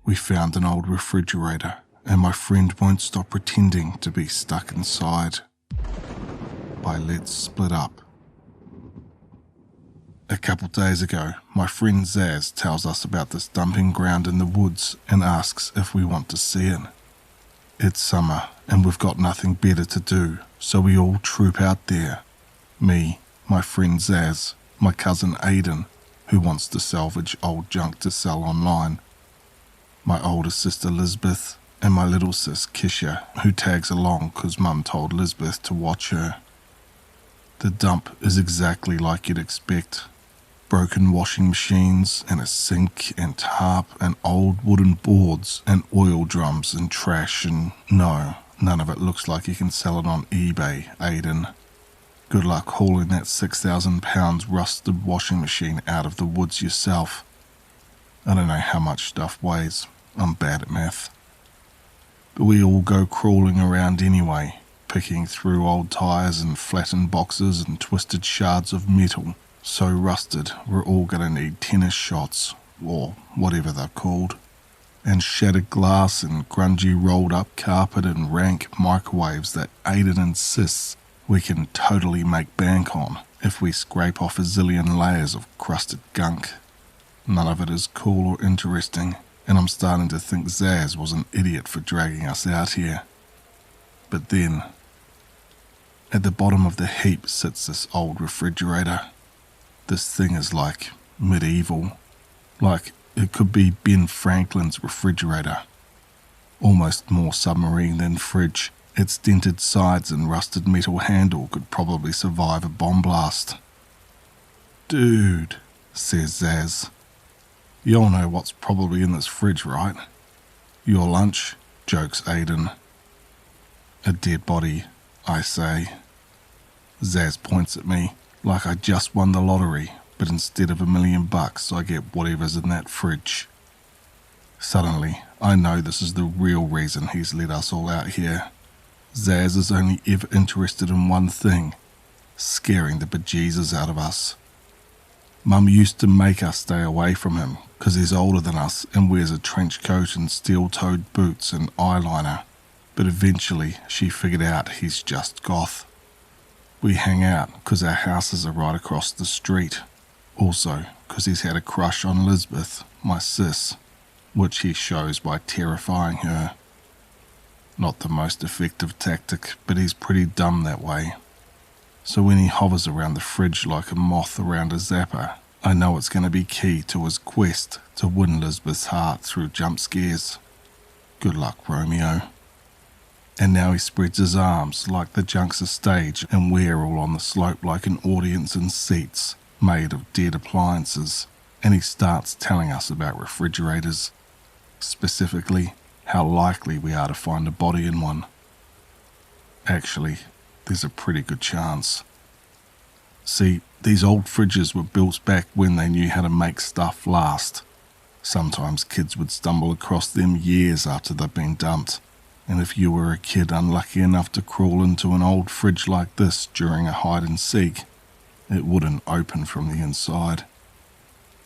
We found an old refrigerator, and my friend won't stop pretending to be stuck inside. By let's split up. A couple days ago, my friend Zaz tells us about this dumping ground in the woods and asks if we want to see it. It's summer and we've got nothing better to do, so we all troop out there. Me, my friend Zaz, my cousin Aidan, who wants to salvage old junk to sell online, my older sister Lisbeth, and my little sis Kisha, who tags along because Mum told Lisbeth to watch her. The dump is exactly like you'd expect. Broken washing machines and a sink and tarp and old wooden boards and oil drums and trash, and no, none of it looks like you can sell it on eBay, Aidan. Good luck hauling that 6,000 pounds rusted washing machine out of the woods yourself. I don't know how much stuff weighs. I'm bad at math. But we all go crawling around anyway, picking through old tyres and flattened boxes and twisted shards of metal, so rusted we're all going to need tennis shots, or whatever they're called, and shattered glass and grungy rolled up carpet and rank microwaves that Aidan insists we can totally make bank on if we scrape off a zillion layers of crusted gunk. None of it is cool or interesting, and I'm starting to think Zaz was an idiot for dragging us out here. But then, at the bottom of the heap sits this old refrigerator. This thing is like medieval, like it could be Ben Franklin's refrigerator. Almost more submarine than fridge. Its dented sides and rusted metal handle could probably survive a bomb blast. "Dude," says Zaz, "you all know what's probably in this fridge, right?" "Your lunch," jokes Aidan. "A dead body," I say. Zaz points at me like I just won the lottery, but instead of $1 million, I get whatever's in that fridge. Suddenly, I know this is the real reason he's let us all out here. Zaz is only ever interested in one thing: scaring the bejesus out of us. Mum used to make us stay away from him because he's older than us and wears a trench coat and steel-toed boots and eyeliner, but eventually she figured out he's just goth. We hang out because our houses are right across the street, also because he's had a crush on Lisbeth, my sis, which he shows by terrifying her. Not the most effective tactic, but he's pretty dumb that way. So when he hovers around the fridge like a moth around a zapper, I know it's going to be key to his quest to win Lisbeth's heart through jump scares. Good luck, Romeo. And now he spreads his arms like the junk's a stage and we're all on the slope like an audience in seats made of dead appliances, and he starts telling us about refrigerators, specifically how likely we are to find a body in one. Actually, there's a pretty good chance. See, these old fridges were built back when they knew how to make stuff last. Sometimes kids would stumble across them years after they'd been dumped, and if you were a kid unlucky enough to crawl into an old fridge like this during a hide and seek, it wouldn't open from the inside.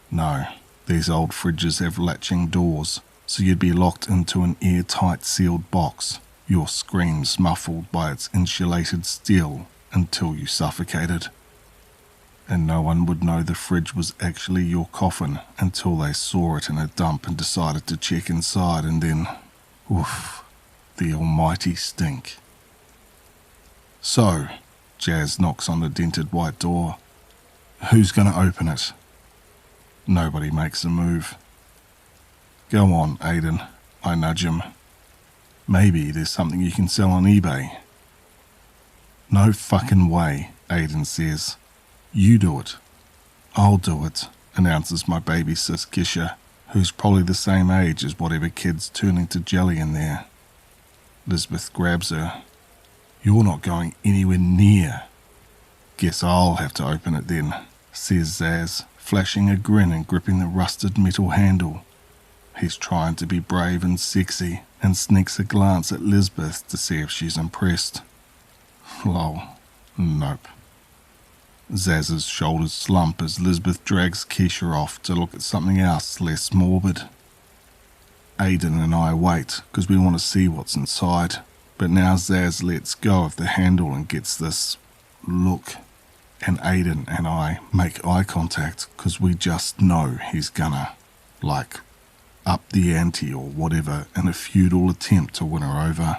No, these old fridges have latching doors, so you'd be locked into an airtight sealed box, your screams muffled by its insulated steel until you suffocated. And no one would know the fridge was actually your coffin until they saw it in a dump and decided to check inside, and then, oof, the almighty stink. "So," Jazz knocks on the dented white door, "who's going to open it?" Nobody makes a move. "Go on, Aidan," I nudge him. "Maybe there's something you can sell on eBay." "No fucking way," Aidan says. "You do it." "I'll do it," announces my baby sis Kisha, who's probably the same age as whatever kid's turning to jelly in there. Lisbeth grabs her. "You're not going anywhere near." "Guess I'll have to open it then," says Zaz, flashing a grin and gripping the rusted metal handle. He's trying to be brave and sexy and sneaks a glance at Lisbeth to see if she's impressed. Lol. Nope. Zaz's shoulders slump as Lisbeth drags Keisha off to look at something else less morbid. Aidan and I wait because we want to see what's inside. But now Zaz lets go of the handle and gets this look, and Aidan and I make eye contact because we just know he's gonna, like, up the ante or whatever in a futile attempt to win her over.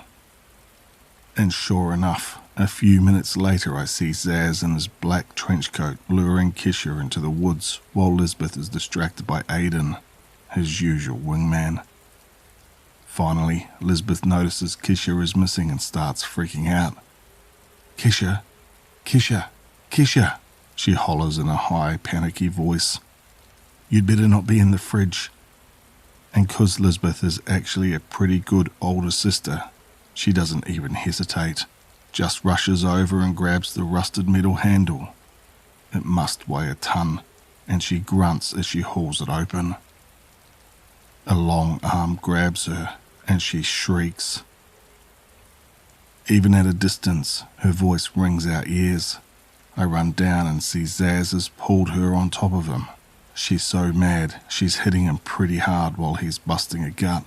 And sure enough, a few minutes later I see Zaz in his black trench coat luring Kesha into the woods while Lisbeth is distracted by Aidan, his usual wingman. Finally, Lisbeth notices Kesha is missing and starts freaking out. "Kesha, Kesha, Kesha," she hollers in a high, panicky voice. "You'd better not be in the fridge." And 'cause Lisbeth is actually a pretty good older sister, she doesn't even hesitate, just rushes over and grabs the rusted metal handle. It must weigh a ton, and she grunts as she hauls it open. A long arm grabs her, and she shrieks. Even at a distance, her voice rings our ears. I run down and see Zaz has pulled her on top of him. She's so mad, she's hitting him pretty hard while he's busting a gut.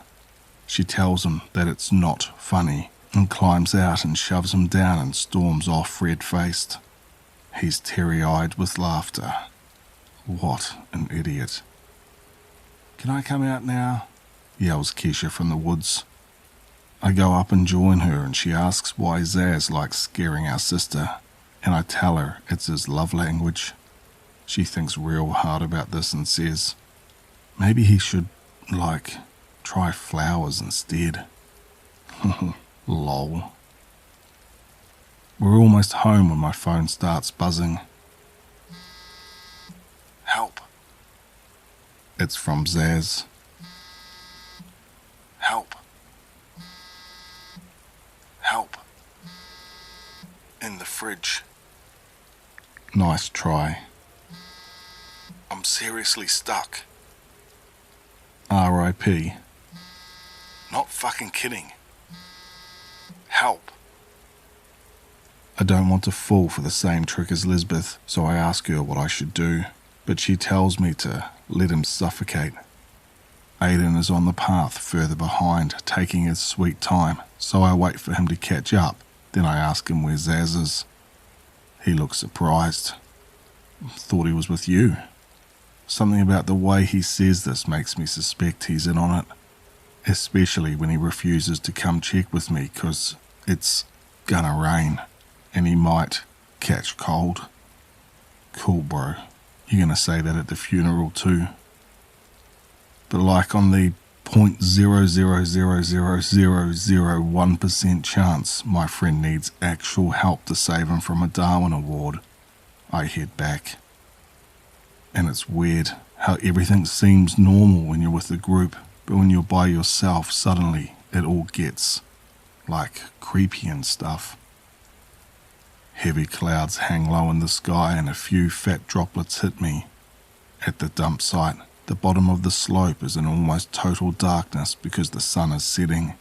She tells him that it's not funny and climbs out and shoves him down and storms off red-faced. He's teary-eyed with laughter. What an idiot. "Can I come out now?" yells Kesha from the woods. I go up and join her, and she asks why Zaz likes scaring our sister, and I tell her it's his love language. She thinks real hard about this and says, maybe he should, try flowers instead. Lol. We're almost home when my phone starts buzzing. "Help." It's from Zaz. "Help. Help. In the fridge." Nice try. "I'm seriously stuck." R.I.P. "Not fucking kidding. Help." I don't want to fall for the same trick as Lisbeth, so I ask her what I should do, but she tells me to let him suffocate. Aidan is on the path further behind, taking his sweet time, so I wait for him to catch up, then I ask him where Zaz is. He looks surprised. "Thought he was with you." Something about the way he says this makes me suspect he's in on it, especially when he refuses to come check with me because it's gonna rain and he might catch cold. Cool, bro. You're gonna say that at the funeral too. But like on the 0.0000001% chance my friend needs actual help to save him from a Darwin Award, I head back. And it's weird how everything seems normal when you're with a group, but when you're by yourself, suddenly it all gets, creepy and stuff. Heavy clouds hang low in the sky and a few fat droplets hit me. At the dump site, the bottom of the slope is in almost total darkness because the sun is setting.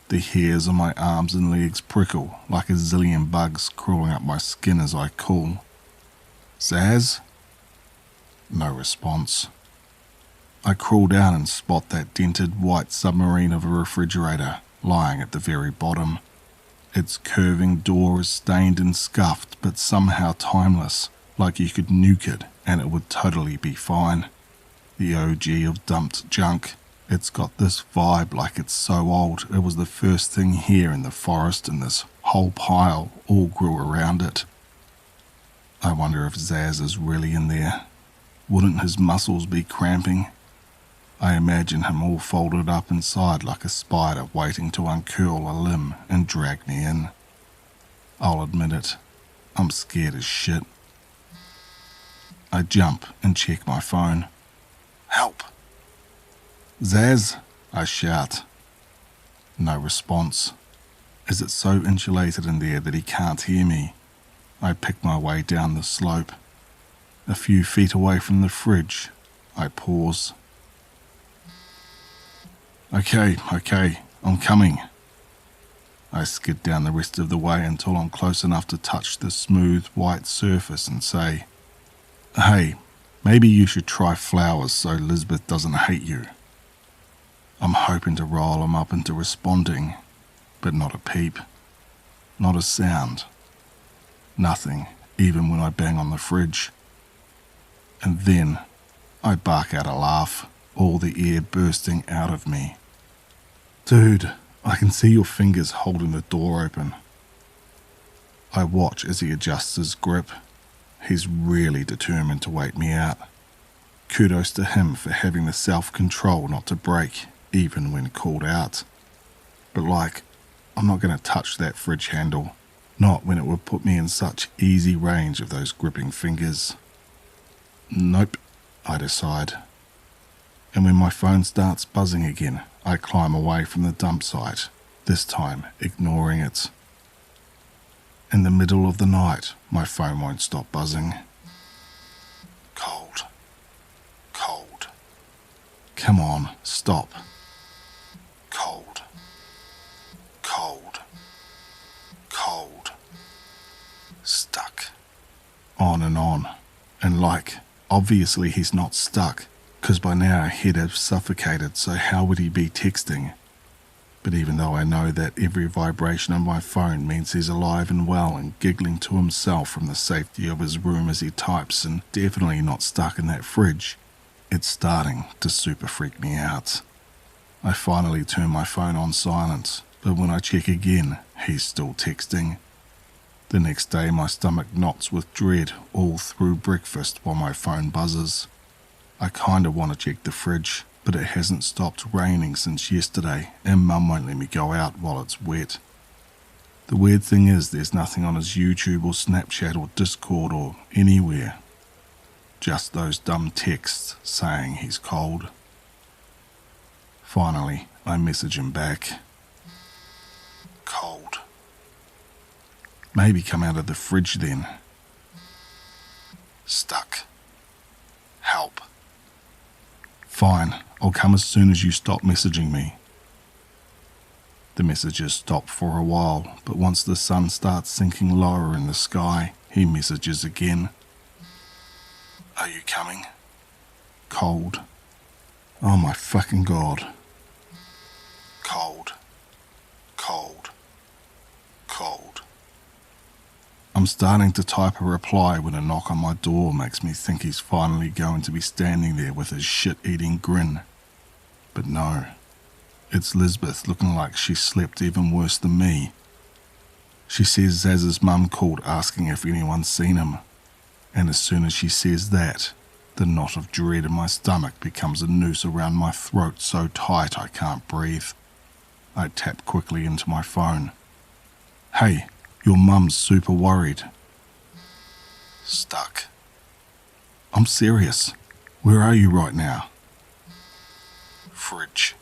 The hairs on my arms and legs prickle like a zillion bugs crawling up my skin as I call. "Zaz?" No response. I crawl down and spot that dented white submarine of a refrigerator lying at the very bottom. Its curving door is stained and scuffed, but somehow timeless, like you could nuke it and it would totally be fine. The OG of dumped junk. It's got this vibe like it's so old it was the first thing here in the forest and this whole pile all grew around it. I wonder if Zaz is really in there. Wouldn't his muscles be cramping? I imagine him all folded up inside like a spider waiting to uncurl a limb and drag me in. I'll admit it, I'm scared as shit. I jump and check my phone. "Help!" "Zaz!" I shout. No response. Is it so insulated in there that he can't hear me? I pick my way down the slope. A few feet away from the fridge, I pause. Okay, I'm coming. I skid down the rest of the way until I'm close enough to touch the smooth white surface and say, "Hey, maybe you should try flowers so Lisbeth doesn't hate you." I'm hoping to rile him up into responding, but not a peep, not a sound, nothing, even when I bang on the fridge. And then I bark out a laugh, all the air bursting out of me. Dude, I can see your fingers holding the door open. I watch as he adjusts his grip. He's really determined to wait me out. Kudos to him for having the self-control not to break, even when called out. But I'm not going to touch that fridge handle, not when it would put me in such easy range of those gripping fingers. Nope, I decide. And when my phone starts buzzing again, I climb away from the dump site, this time ignoring it. In the middle of the night, my phone won't stop buzzing. Cold. Cold. Come on, stop. Cold. Cold. Cold. Stuck. On, and obviously he's not stuck, because by now he'd have suffocated, so how would he be texting? But even though I know that every vibration on my phone means he's alive and well and giggling to himself from the safety of his room as he types and definitely not stuck in that fridge, it's starting to super freak me out. I finally turn my phone on silent, but when I check again, he's still texting. The next day my stomach knots with dread all through breakfast while my phone buzzes. I kinda want to check the fridge, but it hasn't stopped raining since yesterday and Mum won't let me go out while it's wet. The weird thing is there's nothing on his YouTube or Snapchat or Discord or anywhere. Just those dumb texts saying he's cold. Finally, I message him back. Cold. Maybe come out of the fridge then. Stuck. Help. Fine, I'll come as soon as you stop messaging me. The messages stop for a while, but once the sun starts sinking lower in the sky, he messages again. Are you coming? Cold. Oh my fucking god. Cold. Cold. Cold. I'm starting to type a reply when a knock on my door makes me think he's finally going to be standing there with his shit-eating grin. But no, it's Lisbeth looking like she slept even worse than me. She says Zaz's mum called asking if anyone's seen him, and as soon as she says that, the knot of dread in my stomach becomes a noose around my throat so tight I can't breathe. I tap quickly into my phone. Hey, your mum's super worried. Stuck. I'm serious. Where are you right now? Fridge.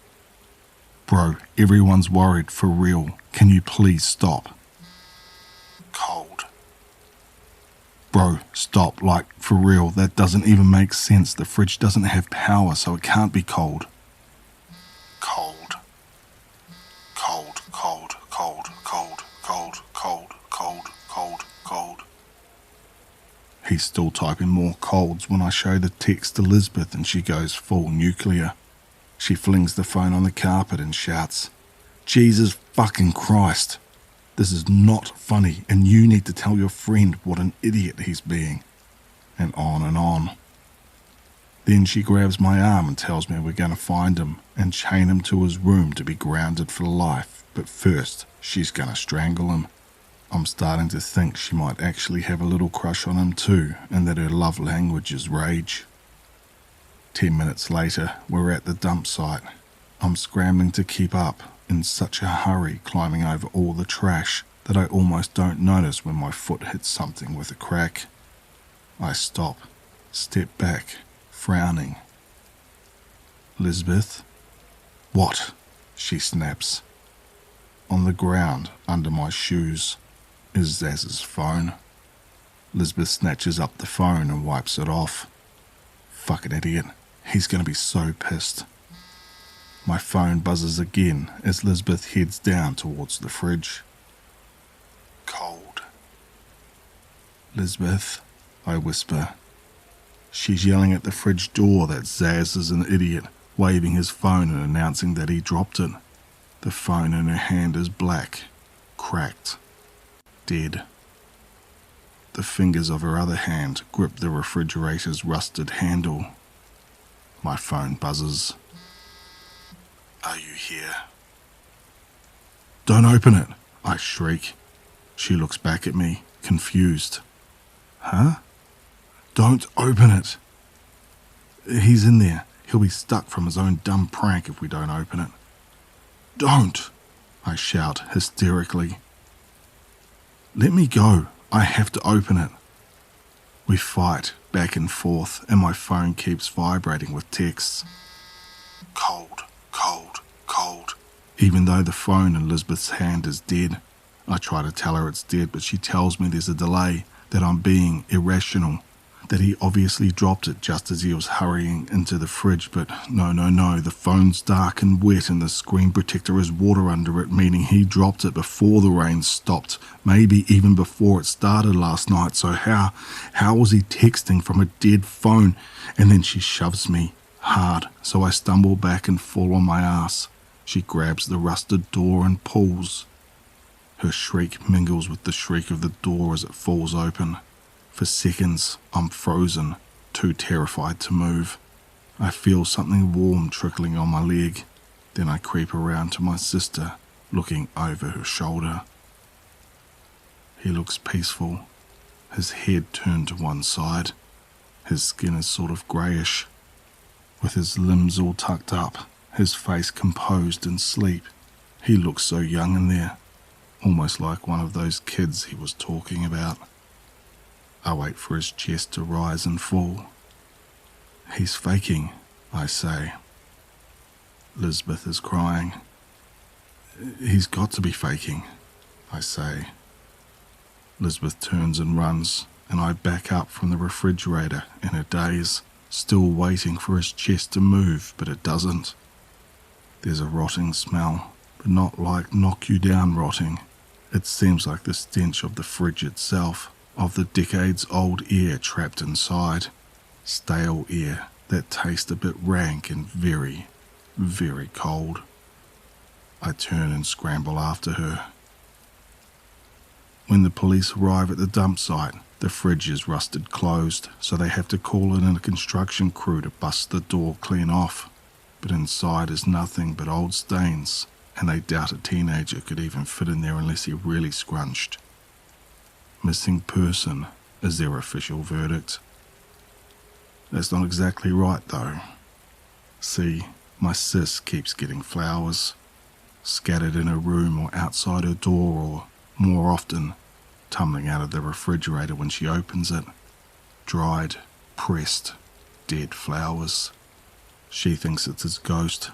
Bro, everyone's worried for real. Can you please stop? Cold. Bro, stop, for real, that doesn't even make sense. The fridge doesn't have power, so it can't be cold. Cold. Cold, cold, cold, cold, cold, cold, cold, cold, cold. He's still typing more colds when I show the text to Lisbeth and she goes full nuclear. She flings the phone on the carpet and shouts, Jesus fucking Christ. This is not funny and you need to tell your friend what an idiot he's being. And on and on. Then she grabs my arm and tells me we're going to find him and chain him to his room to be grounded for life, but first she's going to strangle him. I'm starting to think she might actually have a little crush on him too, and that her love language is rage. 10 minutes later, we're at the dump site. I'm scrambling to keep up, in such a hurry climbing over all the trash that I almost don't notice when my foot hits something with a crack. I stop, step back, frowning. Lisbeth? What? She snaps. On the ground, under my shoes, is Zaz's phone. Lisbeth snatches up the phone and wipes it off. Fucking idiot. He's gonna be so pissed. My phone buzzes again as Lisbeth heads down towards the fridge. Cold. Lisbeth, I whisper. She's yelling at the fridge door that Zaz is an idiot, waving his phone and announcing that he dropped it. The phone in her hand is black, cracked, dead. The fingers of her other hand grip the refrigerator's rusted handle. My phone buzzes. "Are you here?" "Don't open it," I shriek. She looks back at me, confused. "Huh?" "Don't open it." "He's in there. He'll be stuck from his own dumb prank if we don't open it." "Don't!" I shout hysterically. "Let me go. I have to open it." We fight back and forth, and my phone keeps vibrating with texts. Cold, cold, cold. Even though the phone in Lisbeth's hand is dead. I try to tell her it's dead, but she tells me there's a delay, that I'm being irrational, that he obviously dropped it just as he was hurrying into the fridge, but no, the phone's dark and wet and the screen protector has water under it, meaning he dropped it before the rain stopped, maybe even before it started last night, so how was he texting from a dead phone? And then she shoves me hard, so I stumble back and fall on my ass. She grabs the rusted door and pulls. Her shriek mingles with the shriek of the door as it falls open. For seconds, I'm frozen, too terrified to move. I feel something warm trickling on my leg. Then I creep around to my sister, looking over her shoulder. He looks peaceful, his head turned to one side. His skin is sort of greyish, with his limbs all tucked up, his face composed in sleep. He looks so young in there, almost like one of those kids he was talking about. I wait for his chest to rise and fall. "He's faking," I say. Lisbeth is crying. "He's got to be faking," I say. Lisbeth turns and runs, and I back up from the refrigerator in a daze, still waiting for his chest to move, but it doesn't. There's a rotting smell, but not like knock-you-down rotting. It seems like the stench of the fridge itself, of the decades-old air trapped inside. Stale air that tastes a bit rank and very, very cold. I turn and scramble after her. When the police arrive at the dump site, the fridge is rusted closed, so they have to call in a construction crew to bust the door clean off. But inside is nothing but old stains, and they doubt a teenager could even fit in there unless he really scrunched. Missing person is their official verdict. That's not exactly right though. See, my sis keeps getting flowers, scattered in her room or outside her door, or, more often, tumbling out of the refrigerator when she opens it. Dried, pressed, dead flowers. She thinks it's his ghost.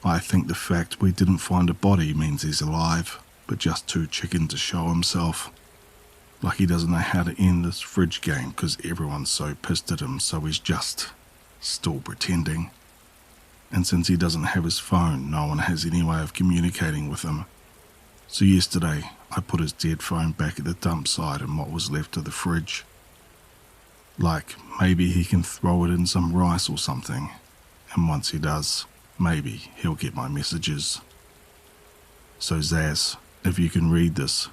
I think the fact we didn't find a body means he's alive, but just too chicken to show himself. Like he doesn't know how to end this fridge game because everyone's so pissed at him, so he's just still pretending. And since he doesn't have his phone, no one has any way of communicating with him. So yesterday, I put his dead phone back at the dump site and what was left of the fridge. Like, maybe he can throw it in some rice or something, and once he does, maybe he'll get my messages. So Zaz, if you can read this,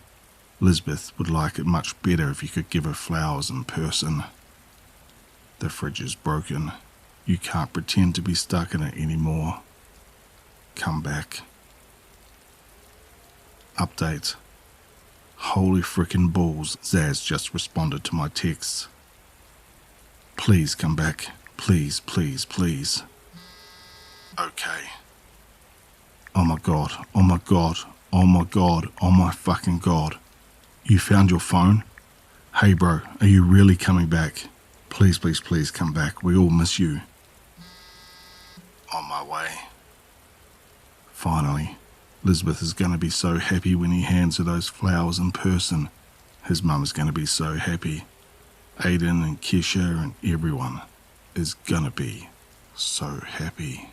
Lisbeth would like it much better if you could give her flowers in person. The fridge is broken. You can't pretend to be stuck in it anymore. Come back. Update. Holy frickin' balls, Zaz just responded to my texts. Please come back. Please, please, please. Okay. Oh my god, oh my god, oh my god, oh my fucking god. You found your phone? Hey bro, are you really coming back? Please, please, please come back. We all miss you. On my way. Finally, Lisbeth is going to be so happy when he hands her those flowers in person. His mum is going to be so happy. Aiden and Kesha and everyone is going to be so happy.